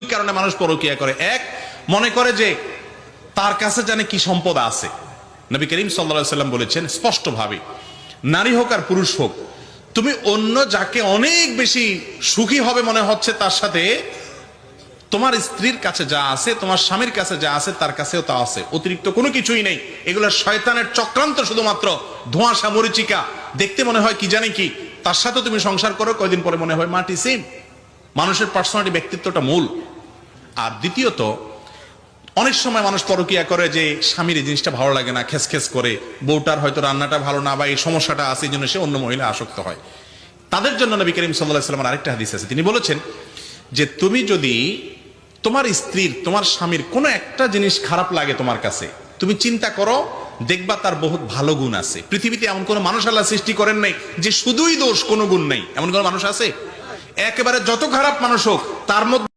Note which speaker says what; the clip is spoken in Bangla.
Speaker 1: কারণে মানুষ পরকীয়া করে। এক, মনে করে যে তার কাছে জানে কি সম্পদ আছে। নবী করিম সাল্লাল্লাহু আলাইহি সাল্লাম বলেছেন স্পষ্টভাবে, নারী হোক আর পুরুষ হোক, তুমি অন্য যাকে অনেক বেশি সুখী হবে মনে হচ্ছে তার সাথে, তোমার স্ত্রীর কাছে যা আছে, তোমার স্বামীর কাছে যা আছে, তার কাছেও তা আছে, অতিরিক্ত কোনো কিছুই নেই। এগুলো শয়তানের চক্রান্ত, শুধুমাত্র ধোঁয়াশা মরিচিকা। দেখতে মনে হয় কি জানি কি, তার সাথে তুমি সংসার করো, কয়দিন পরে মনে হয় মাটি সেম। মানুষের পার্সোনালিটি, ব্যক্তিত্বটা মূল। আর দ্বিতীয়ত, অনেক সময় মানুষ পরকীয়া করে যে স্বামীর এই জিনিসটা ভালো লাগে না, খেস করে, বউটার হয়তো রান্নাটা ভালো না বা এই সমস্যাটা আছে, এই জন্য সে অন্য মহিলা আসক্ত হয়। তাদের জন্য নবী করিম সাল্লাল্লাহু আলাইহি ওয়াসাল্লামের আরেকটা হাদিস আছে, তিনি বলেছেন যে তুমি যদি তোমার স্ত্রীর, তোমার স্বামীর কোনো একটা জিনিস খারাপ লাগে তোমার কাছে, তুমি চিন্তা করো, দেখবা তার বহুত ভালো গুণ আছে। পৃথিবীতে এমন কোনো মানুষ আল্লাহ সৃষ্টি করেন নাই যে শুধুই দোষ, কোনো গুণ নাই। এমন কোনো মানুষ আছে? একেবারে যত খারাপ মানুষ হোক, তার মধ্যে